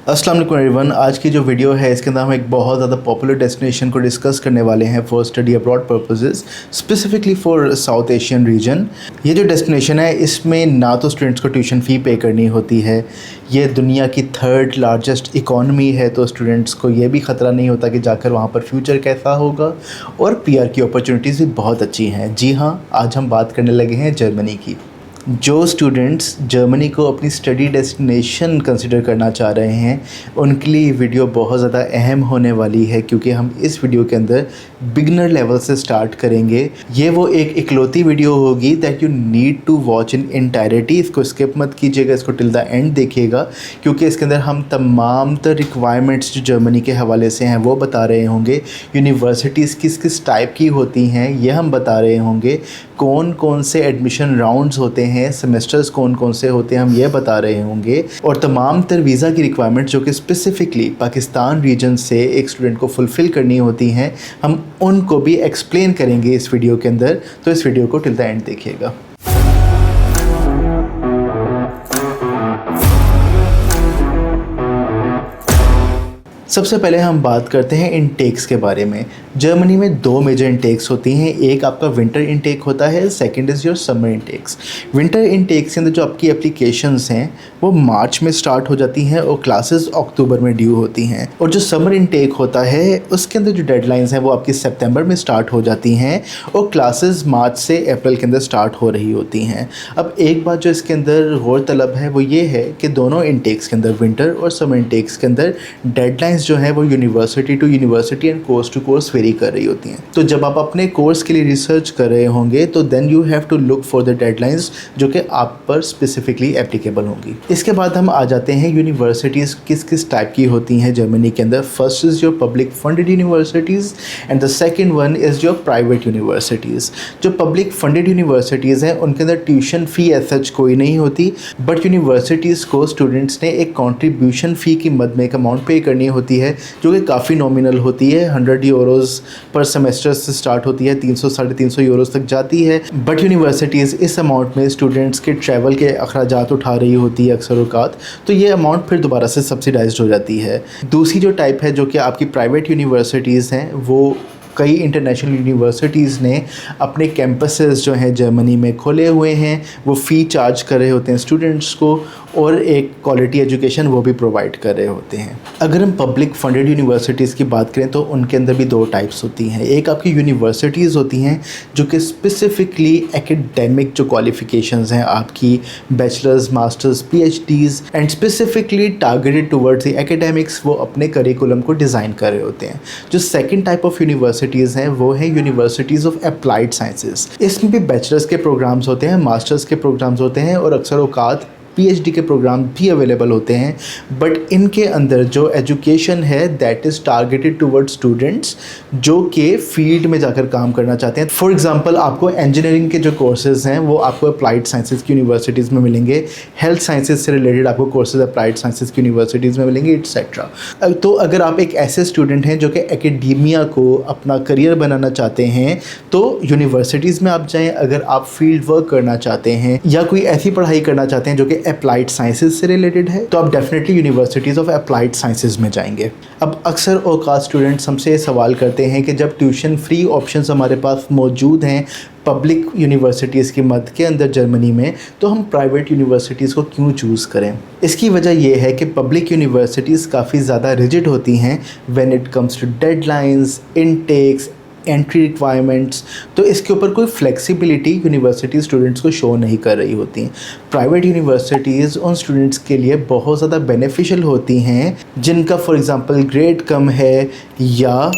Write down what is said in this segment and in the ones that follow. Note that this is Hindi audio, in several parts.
अस्सलाम वालेकुम एवरीवन। आज की जो वीडियो है इसके अंदर हम एक बहुत ज़्यादा पॉपुलर डेस्टिनेशन को डिस्कस करने वाले हैं for study abroad purposes, specifically for south Asian region. ये जो डेस्टिनेशन है इसमें ना तो स्टूडेंट्स को ट्यूशन फ़ी पे करनी होती है, ये दुनिया की थर्ड लार्जेस्ट इकॉनमी है, तो स्टूडेंट्स को ये भी ख़तरा नहीं होता कि जाकर वहाँ पर फ्यूचर कैसा होगा, और पीआर की अपॉर्चुनिटीज़ भी बहुत अच्छी हैं। जी हाँ, आज हम बात करने लगे हैं जर्मनी की। जो स्टूडेंट्स जर्मनी को अपनी स्टडी डेस्टिनेशन कंसिडर करना चाह रहे हैं उनके लिए वीडियो बहुत ज़्यादा अहम होने वाली है, क्योंकि हम इस वीडियो के अंदर बिगनर लेवल से स्टार्ट करेंगे। ये वो एक इकलौती वीडियो होगी that you need to watch in entirety. इसको स्किप मत कीजिएगा, इसको टिल द एंड देखिएगा, क्योंकि इसके अंदर हम तमाम तर रिक्वायरमेंट्स जो जर्मनी के हवाले से हैं वो बता रहे होंगे। यूनिवर्सिटीज़ किस किस टाइप की होती हैं ये हम बता रहे होंगे। कौन कौन से एडमिशन राउंड्स होते हैं, सेमेस्टर्स कौन कौन से होते हैं हम ये बता रहे होंगे, और तमाम तर वीज़ा की रिक्वायरमेंट्स जो कि स्पेसिफ़िकली पाकिस्तान रीजन से एक स्टूडेंट को फुलफ़िल करनी होती हैं, हम उनको भी एक्सप्लेन करेंगे इस वीडियो के अंदर। तो इस वीडियो को टिल द एंड देखिएगा। सबसे पहले हम बात करते हैं इनटेक्स के बारे में। जर्मनी में दो मेजर इनटेक्स होती हैं, एक आपका विंटर इनटेक होता है, second is your summer intakes. Winter intakes के अंदर जो आपकी एप्लीकेशंस हैं वो मार्च में स्टार्ट हो जाती हैं और क्लासेस अक्टूबर में ड्यू होती हैं, और जो समर इनटेक होता है उसके अंदर जो डेडलाइंस हैं वो आपकी सितंबर में स्टार्ट हो जाती हैं और क्लासेस मार्च से अप्रैल के अंदर स्टार्ट हो रही होती हैं। अब एक बात जो इसके अंदर गौर तलब है वो ये है कि दोनों इनटेक्स के अंदर, विंटर और समर इनटेक्स के अंदर, डेडलाइंस जो है वो university to university and course to course vary कर रही होती हैं। तो जब आप अपने कोर्स के लिए रिसर्च कर रहे होंगे तो then you have to look for the deadlines जो कि आप पर स्पेसिफिकली एप्लीकेबल होंगी। इसके बाद हम आ जाते हैं यूनिवर्सिटीज़ किस किस टाइप की होती हैं जर्मनी के अंदर। First is your public funded universities and the second one is your private universities. जो पब्लिक फंडेड यूनिवर्सिटीज़ हैं उनके अंदर ट्यूशन फ़ी एज सच कोई नहीं होती, बट यूनिवर्सिटीज़ को स्टूडेंट्स ने एक कॉन्ट्रीब्यूशन फ़ी की मद में एक अमाउंट पे करनी होती है जो कि काफ़ी नॉमिनल होती है। 100 यूरोज़ पर सेमेस्टर से स्टार्ट होती है, 300-350 यूरोज़ तक जाती है। बट यूनिवर्सिटीज़ इस अमाउंट में स्टूडेंट्स के ट्रैवल के अखराजात उठा रही होती है अक्सर औकात, तो ये अमाउंट फिर दोबारा से सब्सिडाइज्ड हो जाती है। दूसरी जो टाइप है जो कि आपकी प्राइवेट यूनिवर्सिटीज़ हैं, वो कई इंटरनेशनल यूनिवर्सिटीज़ ने अपने कैंपसेस जो हैं जर्मनी में खोले हुए हैं, वो फ़ी चार्ज कर रहे होते हैं स्टूडेंट्स को, और एक क्वालिटी एजुकेशन वो भी प्रोवाइड कर रहे होते हैं। अगर हम पब्लिक फंडेड यूनिवर्सिटीज़ की बात करें तो उनके अंदर भी दो टाइप्स होती हैं। एक आपकी यूनिवर्सिटीज़ होती हैं जो कि स्पेसिफ़िकली एकेडमिक जो क्वालिफ़िकेशंस हैं आपकी bachelors, masters, PhDs and specifically targeted towards the academics, वो अपने करिकुलम को डिज़ाइन कर रहे होते हैं। जो सेकेंड टाइप ऑफ यूनिवर्सिटीज़ हैं वो है यूनिवर्सिटीज़ ऑफ अप्लाइड साइंसेस। इसमें भी बैचलर्स के प्रोग्राम्स होते हैं, मास्टर्स के प्रोग्राम्स होते हैं, और अक्सर औकात पीएचडी के प्रोग्राम भी अवेलेबल होते हैं। बट इनके अंदर जो एजुकेशन है that is targeted towards students जो कि फील्ड में जाकर काम करना चाहते हैं। फॉर एग्जांपल आपको इंजीनियरिंग के जो कोर्सेज़ हैं वो आपको अप्लाइड साइंसेज़ की यूनिवर्सिटीज़ में मिलेंगे, हेल्थ साइंसेज से रिलेटेड आपको कोर्सेज अप्लाइड साइंसेज़ की यूनिवर्सिटीज़ में मिलेंगे, एट्सेट्रा। तो अगर आप एक ऐसे स्टूडेंट हैं जो कि एकेडेमिया को अपना करियर बनाना चाहते हैं तो यूनिवर्सिटीज़ में आप जाएँ। अगर आप फील्ड वर्क करना चाहते हैं या कोई ऐसी पढ़ाई करना चाहते हैं जो कि अप्लाइड साइंसेज से रिलेटेड है तो आप definitely universities of applied sciences में जाएंगे। अब अक्सर औकात स्टूडेंट्स हमसे सवाल करते हैं कि जब ट्यूशन फ्री ऑप्शंस हमारे पास मौजूद हैं पब्लिक यूनिवर्सिटीज़ की मद के अंदर जर्मनी में, तो हम प्राइवेट यूनिवर्सिटीज़ को क्यों चूज़ करें। इसकी वजह यह है कि पब्लिक यूनिवर्सिटीज़ काफ़ी ज़्यादा रिजिड होती हैं when it comes to deadlines, intakes, entry requirements, तो इसके ऊपर कोई फ्लेक्सिबिलिटी यूनिवर्सिटी स्टूडेंट्स को शो नहीं कर रही होती। प्राइवेट यूनिवर्सिटीज़ उन स्टूडेंट्स के लिए बहुत ज़्यादा बेनिफिशियल होती हैं जिनका फॉर एग्ज़ाम्पल ग्रेड कम है या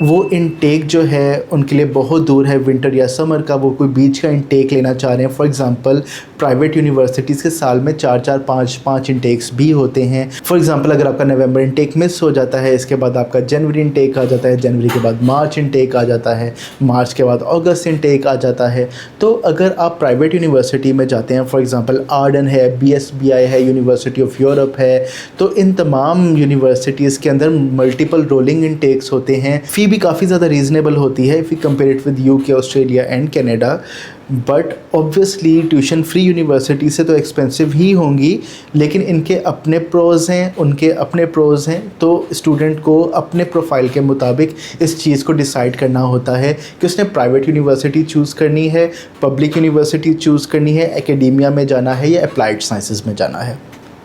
वो इनटेक जो है उनके लिए बहुत दूर है, विंटर या समर का, वो कोई बीच का इनटेक लेना चाह रहे हैं। फॉर एग्जांपल प्राइवेट यूनिवर्सिटीज़ के साल में 4-4, 5-5 इनटेक्स भी होते हैं। फॉर एग्जांपल अगर आपका नवंबर इनटेक मिस हो जाता है, इसके बाद आपका जनवरी इनटेक आ जाता है, जनवरी के बाद मार्च इनटेक आ जाता है, मार्च के बाद अगस्त इनटेक आ जाता है। तो अगर आप प्राइवेट यूनिवर्सिटी में जाते हैं, फॉर एग्ज़ाम्पल आर्डन है, BSBI है, यूनिवर्सिटी ऑफ यूरोप है, तो इन तमाम यूनिवर्सिटीज़ के अंदर मल्टीपल रोलिंग इनटेक्स होते हैं। फ़ी भी काफ़ी ज़्यादा रीज़नेबल होती है if you compare it with UK, Australia and Canada. But obviously tuition free university से तो एक्सपेंसिव ही होंगी, लेकिन इनके अपने प्रोज़ हैं, उनके अपने प्रोज़ हैं। तो स्टूडेंट को अपने प्रोफाइल के मुताबिक इस चीज़ को डिसाइड करना होता है कि उसने प्राइवेट यूनिवर्सिटी चूज़ करनी है, पब्लिक यूनिवर्सिटी चूज़ करनी है, एकेडेमिया में जाना है या अप्लाइड साइंसेस में जाना है।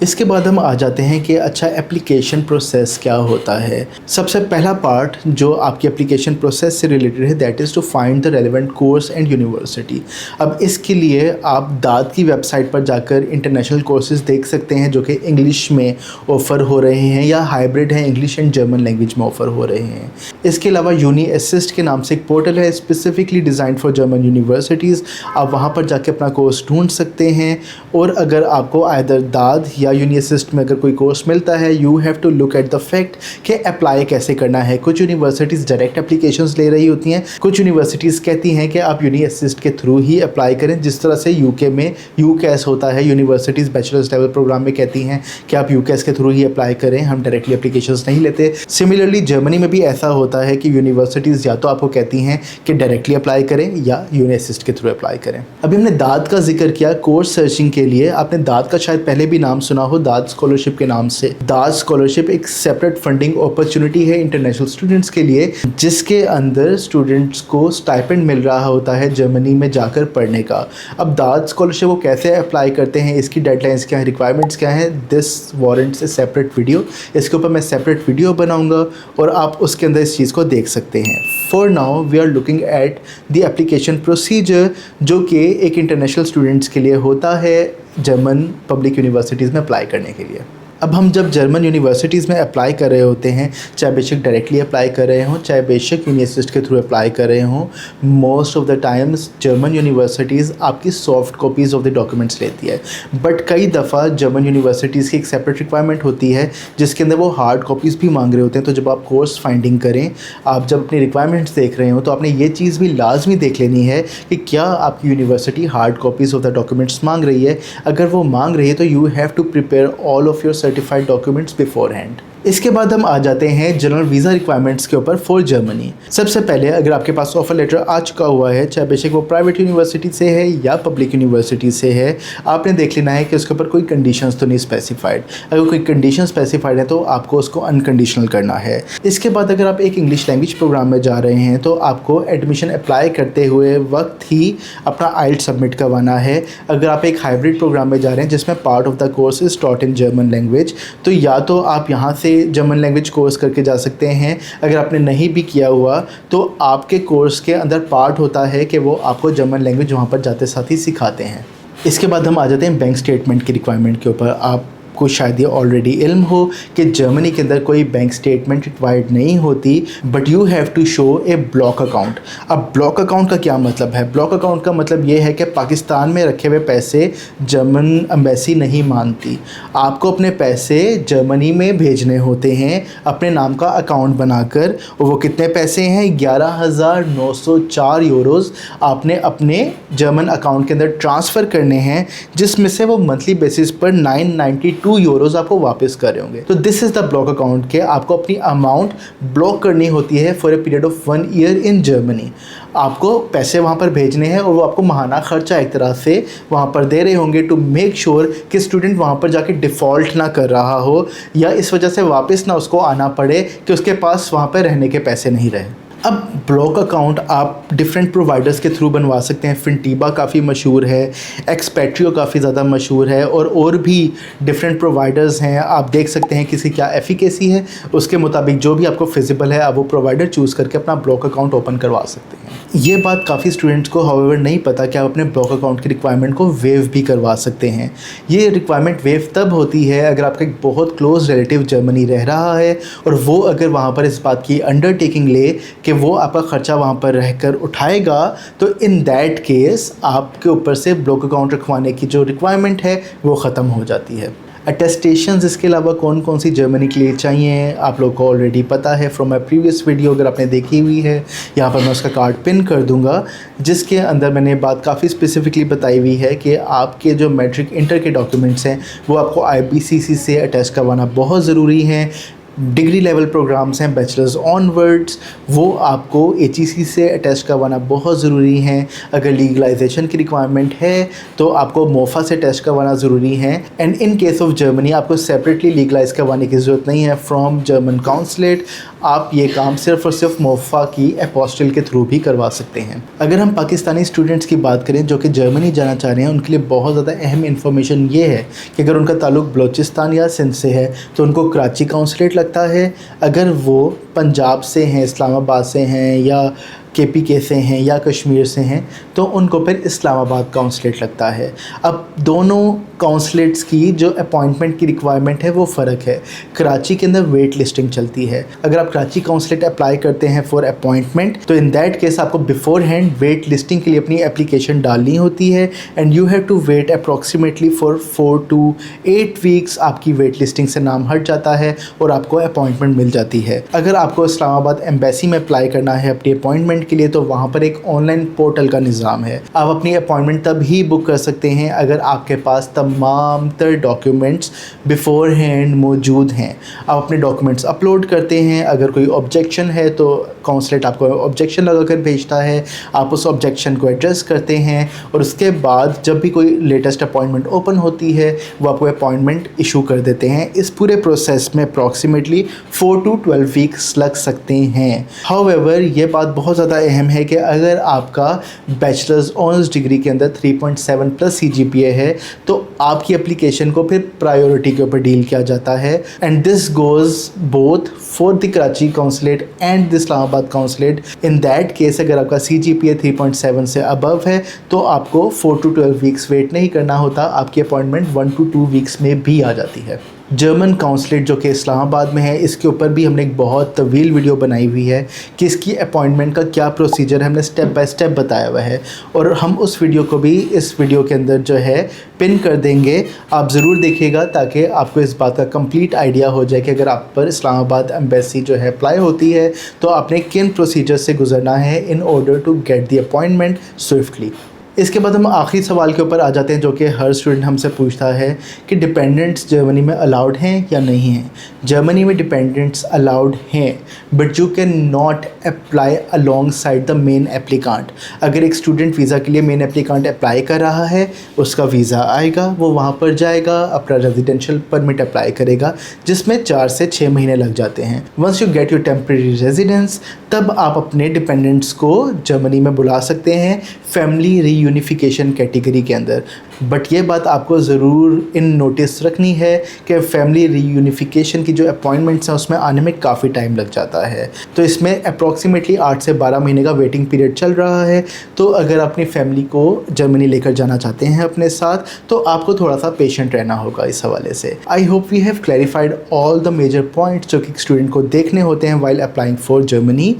इसके बाद हम आ जाते हैं कि अच्छा एप्लीकेशन प्रोसेस क्या होता है। सबसे पहला पार्ट जो आपकी एप्लीकेशन प्रोसेस से रिलेटेड है that is to find the relevant course and university. अब इसके लिए आप दाद की वेबसाइट पर जाकर इंटरनेशनल कोर्सेज देख सकते हैं जो कि इंग्लिश में ऑफ़र हो रहे हैं या हाइब्रिड हैं, इंग्लिश एंड जर्मन लैंग्वेज में ऑफ़र हो रहे हैं। इसके अलावा यूनी असिस्ट के नाम से एक पोर्टल है specifically design for German universities. आप वहाँ पर जाके अपना कोर्स ढूंढ सकते हैं, और अगर आपको आइदर दाद या यूनी असिस्ट में अगर कोई कोर्स मिलता है, you have to look at the fact कि अप्लाई कैसे करना है। कुछ यूनिवर्सिटीज़ डायरेक्ट एप्लीकेशंस ले रही होती हैं, कुछ यूनिवर्सिटीज़ कहती हैं कि आप यूनी असिस्ट के थ्रू ही अप्लाई करें, जिस तरह से यूके में यूकैस होता है। यूनिवर्सिटीज़ बैचलर्स लेवल प्रोग्राम में कहती हैं कि आप यूकैस के थ्रू ही अप्लाई करें, हम डायरेक्टली एप्लीकेशंस नहीं लेते। सिमिलरली जर्मनी में भी ऐसा होता है कि यूनिवर्सिटीज़ या तो आपको कहती हैं कि डायरेक्टली अप्लाई करें या यूनी असिस्ट के थ्रू अप्लाई करें। अभी हमने दाद का जिक्र किया कोर्स सर्चिंग के लिए। आपने दाद का शायद पहले भी नाम सुना हो, दाद स्कॉलरशिप के नाम से। दाद स्कॉलरशिप एक सेपरेट फंडिंग अपॉर्चुनिटी है इंटरनेशनल स्टूडेंट्स के लिए, जिसके अंदर स्टूडेंट्स को स्टाइपेंड मिल रहा होता है जर्मनी में जाकर पढ़ने का। अब दाद स्कॉलरशिप वो कैसे अप्लाई करते हैं, इसकी डेडलाइंस क्या है, रिक्वायरमेंट्स क्या है, this warrants A separate video. इसके ऊपर मैं सेपरेट वीडियो बनाऊंगा और आप उसके अंदर इस चीज़ को देख सकते हैं। For now we are looking at the application procedure, जो कि एक इंटरनेशनल स्टूडेंट्स के लिए होता है जर्मन पब्लिक यूनिवर्सिटीज़ में अप्लाई करने के लिए। अब हम जब जर्मन यूनिवर्सिटीज़ में अप्लाई कर रहे होते हैं, चाहे बेशक डायरेक्टली अप्लाई कर रहे हों, चाहे बेशक यूनी असिस्ट के थ्रू अप्लाई कर रहे हों, most of the times German universities आपकी soft copies of the documents लेती है। बट कई दफ़ा जर्मन यूनिवर्सिटीज़ की एक सेपरेट रिक्वायरमेंट होती है जिसके अंदर वो हार्ड कॉपीज़ भी मांग रहे होते हैं। तो जब आप कोर्स फाइंडिंग करें, आप जब अपनी रिक्वायरमेंट्स देख रहे हो, तो आपने ये चीज़ भी लाजमी देख लेनी है कि क्या आपकी university hard copies of the documents मांग रही है। अगर वो मांग रही है तो you have to prepare all of your certified documents beforehand. इसके बाद हम आ जाते हैं जनरल वीज़ा रिक्वायरमेंट्स के ऊपर फॉर जर्मनी। सबसे पहले अगर आपके पास ऑफर लेटर आ चुका हुआ है, चाहे बेशक वो प्राइवेट यूनिवर्सिटी से है या पब्लिक यूनिवर्सिटी से है, आपने देख लेना है कि उसके ऊपर कोई कंडीशंस तो नहीं स्पेसिफाइड। अगर कोई कंडीशन स्पेसिफाइड है तो आपको उसको अनकंडीशनल करना है। इसके बाद अगर आप एक इंग्लिश लैंग्वेज प्रोग्राम में जा रहे हैं तो आपको एडमिशन अप्लाई करते हुए वक्त ही अपना IELTS सबमिट करवाना है। अगर आप एक हाइब्रिड प्रोग्राम में जा रहे हैं जिसमें part of the course is taught in German language, तो या तो आप यहाँ से जर्मन लैंग्वेज कोर्स करके जा सकते हैं। अगर आपने नहीं भी किया हुआ तो आपके कोर्स के अंदर पार्ट होता है कि वो आपको जर्मन लैंग्वेज वहाँ पर जाते साथ ही सिखाते हैं। इसके बाद हम आ जाते हैं बैंक स्टेटमेंट की रिक्वायरमेंट के ऊपर। आपको शायद ये ऑलरेडी इल्म हो कि जर्मनी के अंदर कोई बैंक स्टेटमेंट रिक्वायर्ड नहीं होती, but you have to show a block account. अब ब्लॉक अकाउंट का क्या मतलब है? ब्लॉक अकाउंट का मतलब ये है कि पाकिस्तान में रखे हुए पैसे जर्मन एम्बेसी नहीं मानती। आपको अपने पैसे जर्मनी में भेजने होते हैं अपने नाम का अकाउंट बनाकर, और वो कितने पैसे हैं? 11,904 यूरोज़ आपने अपने जर्मन अकाउंट के अंदर ट्रांसफ़र करने हैं, जिसमें से वो मंथली बेसिस पर 992 यूरोज़ आपको वापस कर रहे होंगे। तो this is the block account के आपको अपनी अमाउंट ब्लॉक करनी होती है for a period of 1 year in Germany. आपको पैसे वहाँ पर भेजने हैं और वो आपको माहाना खर्चा एक तरह से वहाँ पर दे रहे होंगे टू मेक श्योर कि स्टूडेंट वहाँ पर जाके डिफ़ॉल्ट ना कर रहा हो, या इस वजह से वापस ना उसको आना पड़े कि उसके पास वहाँ पर रहने के पैसे नहीं रहे। अब ब्लॉक अकाउंट आप डिफरेंट प्रोवाइडर्स के थ्रू बनवा सकते हैं। फिनटीबा काफ़ी मशहूर है, एक्सपेट्रियो काफ़ी ज़्यादा मशहूर है, और भी डिफरेंट प्रोवाइडर्स हैं। आप देख सकते हैं किसी क्या एफिकेसी है, उसके मुताबिक जो भी आपको फिजिबल है आप वो प्रोवाइडर चूज़ करके अपना ब्लॉक अकाउंट ओपन करवा सकते हैं। ये बात काफ़ी स्टूडेंट्स को हाउएवर नहीं पता कि आप अपने ब्लॉक अकाउंट की रिक्वायरमेंट को वेव भी करवा सकते हैं। ये रिक्वायरमेंट वेव तब होती है अगर आपका एक बहुत क्लोज रिलेटिव जर्मनी रह रहा है और वो अगर वहाँ पर इस बात की अंडरटेकिंग ले कि वो आपका ख़र्चा वहाँ पर रहकर उठाएगा, तो इन दैट केस आपके ऊपर से ब्लॉक अकाउंट रखवाने की जो रिक्वायरमेंट है वो ख़त्म हो जाती है। अटेस्टेशंस इसके अलावा कौन कौन सी जर्मनी के लिए चाहिए आप लोग को ऑलरेडी पता है फ्रॉम माई प्रीवियस वीडियो। अगर आपने देखी हुई है यहाँ पर मैं उसका कार्ड पिन कर दूंगा, जिसके अंदर मैंने बात काफ़ी स्पेसिफिकली बताई हुई है कि आपके जो मैट्रिक इंटर के डॉक्यूमेंट्स हैं वो आपको IBCC से अटैच करवाना बहुत ज़रूरी है। डिग्री लेवल प्रोग्राम्स हैं बैचलर्स ऑनवर्ड्स, वो आपको HEC से अटेस्ट करवाना बहुत ज़रूरी है। अगर लीगलाइजेशन की रिक्वायरमेंट है तो आपको मोफा से टेस्ट करवाना ज़रूरी है। And in case of Germany आपको सेपरेटली लीगलाइज करवाने की ज़रूरत नहीं है फ्रॉम जर्मन काउंसलेट। आप ये काम सिर्फ और सिर्फ मोफा की अपोस्टिल के थ्रू भी करवा सकते हैं। अगर हम पाकिस्तानी स्टूडेंट्स की बात करें जो कि जर्मनी जाना चाह रहे हैं, उनके लिए बहुत ज़्यादा अहम इन्फॉर्मेशन ये है कि अगर उनका ताल्लुक बलूचिस्तान या सिंध से है तो उनको कराची काउंसलेट लगता है। अगर वो पंजाब से हैं, इस्लामाबाद से हैं या KPK से हैं या कश्मीर से हैं तो उनको फिर इस्लामाबाद काउंसलेट लगता है। अब दोनों काउंसलेट्स की जो अपॉइंटमेंट की रिक्वायरमेंट है वो फ़र्क है। कराची के अंदर वेट लिस्टिंग चलती है। अगर आप कराची काउंसलेट अप्लाई करते हैं फॉर अपॉइंटमेंट तो इन दैट केस आपको बिफोर हैंड वेट लिस्टिंग के लिए अपनी एप्लीकेशन डालनी होती है and you have to wait approximately for 4 to 8 weeks. आपकी वेट लिस्टिंग से नाम हट जाता है और आपको अपॉइंटमेंट मिल जाती है। अगर आपको इस्लामाबाद एम्बेसी में अप्लाई करना है अपनी अपॉइंटमेंट के लिए तो वहाँ पर एक ऑनलाइन पोर्टल का निज़ाम है। आप अपनी अपॉइंटमेंट तब ही बुक कर सकते हैं अगर आपके पास तमाम तर डॉक्यूमेंट्स बिफोर हैंड मौजूद हैं। आप अपने डॉक्यूमेंट्स अपलोड करते हैं। अगर कोई ऑब्जेक्शन है तो काउंसलेट आपको ऑब्जेक्शन लगा कर भेजता है। आप उस ऑब्जेक्शन को एड्रेस करते हैं और उसके बाद जब भी कोई लेटेस्ट अपॉइंटमेंट ओपन होती है वो आपको अपॉइंटमेंट इशू कर देते हैं। इस पूरे प्रोसेस में अप्रॉक्सीमेटली 4 to 12 वीक्स लग सकते हैं। हाउएवर ये बात बहुत ज़्यादा अहम है कि अगर आपका बैचलर्स ऑनर्स डिग्री के अंदर 3.7 प्लस CGPA है तो आपकी एप्लीकेशन को फिर प्रायोरिटी के ऊपर डील किया जाता है and this goes both for the Karachi consulate and the Islamabad consulate. In that case अगर आपका CGPA 3.7 से अबव है तो आपको 4 to 12 वीक्स वेट नहीं करना होता। आपकी अपॉइंटमेंट 1 to 2 वीक्स में भी आ जाती है। जर्मन काउंसलेट जो कि इस्लामाबाद में है, इसके ऊपर भी हमने एक बहुत तवील वीडियो बनाई हुई है कि इसकी अपॉइंटमेंट का क्या प्रोसीजर है, हमने स्टेप बाय स्टेप बताया हुआ है और हम उस वीडियो को भी इस वीडियो के अंदर जो है पिन कर देंगे। आप ज़रूर देखिएगा ताकि आपको इस बात का कंप्लीट आइडिया हो जाए कि अगर आप पर इस्लामाबाद एम्बेसी जो है अप्लाई होती है तो आपने किन प्रोसीजर से गुजरना है in order to get the appointment swiftly. इसके बाद हम आखिरी सवाल के ऊपर आ जाते हैं जो कि हर स्टूडेंट हमसे पूछता है कि डिपेंडेंट्स जर्मनी में अलाउड हैं या नहीं हैं। जर्मनी में डिपेंडेंट्स अलाउड हैं but you can not apply along side the main applicant. अगर एक स्टूडेंट वीज़ा के लिए मेन एप्लीकांट अप्लाई कर रहा है, उसका वीज़ा आएगा, वो वहाँ पर जाएगा, अपना रेजिडेंशियल परमिट अप्लाई करेगा जिसमें 4 से 6 महीने लग जाते हैं। Once you get your temporary residence तब आप अपने डिपेंडेंट्स को जर्मनी में बुला सकते हैं फैमिली रीयूनिफिकेशन कैटेगरी के अंदर। बट ये बात आपको ज़रूर इन नोटिस रखनी है कि फैमिली रीयूनिफिकेशन की जो अपॉइंटमेंट्स हैं उसमें आने में काफ़ी टाइम लग जाता है। तो इसमें अप्रॉक्सीमेटली 8 से 12 महीने का वेटिंग पीरियड चल रहा है। तो अगर अपनी फैमिली को जर्मनी लेकर जाना चाहते हैं अपने साथ तो आपको थोड़ा सा पेशेंट रहना होगा इस हवाले से। I hope we have clarified all the major points जो कि स्टूडेंट को देखने होते हैं while applying for Germany.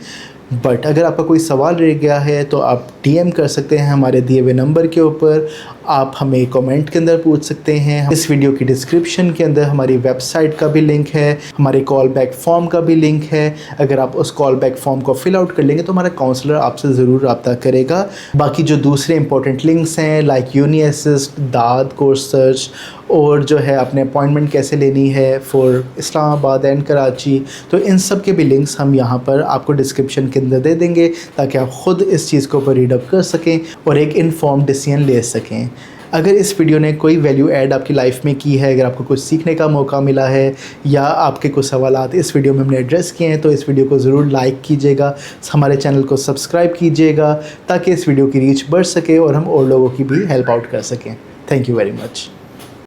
But अगर आपका कोई सवाल रह गया है तो आप DM कर सकते हैं हमारे दिए हुए नंबर के ऊपर। आप हमें कमेंट के अंदर पूछ सकते हैं। इस वीडियो की डिस्क्रिप्शन के अंदर हमारी वेबसाइट का भी लिंक है, हमारे कॉल बैक फॉर्म का भी लिंक है। अगर आप उस कॉल बैक फॉर्म को फिल आउट कर लेंगे तो हमारा काउंसलर आपसे ज़रूर रब्ता करेगा। बाकी जो दूसरे इंपॉर्टेंट लिंक्स हैं लाइक यूनी असिस्ट, दाद कोर्स सर्च और जो है अपने अपॉइंटमेंट कैसे लेनी है फॉर इस्लामाबाद एंड कराची, तो इन सब के भी लिंक्स हम यहाँ पर आपको डिस्क्रिप्शन के अंदर दे देंगे ताकि आप ख़ुद इस चीज़ को ऊपर रीड अप कर सकें और एक इन्फॉर्म्ड डिसीजन ले सकें। अगर इस वीडियो ने कोई वैल्यू ऐड आपकी लाइफ में की है, अगर आपको कुछ सीखने का मौका मिला है या आपके कुछ सवालात इस वीडियो में हमने एड्रेस किए हैं तो इस वीडियो को ज़रूर लाइक कीजिएगा, हमारे चैनल को सब्सक्राइब कीजिएगा ताकि इस वीडियो की रीच बढ़ सके और हम और लोगों की भी हेल्प आउट कर सकें। Thank you very much.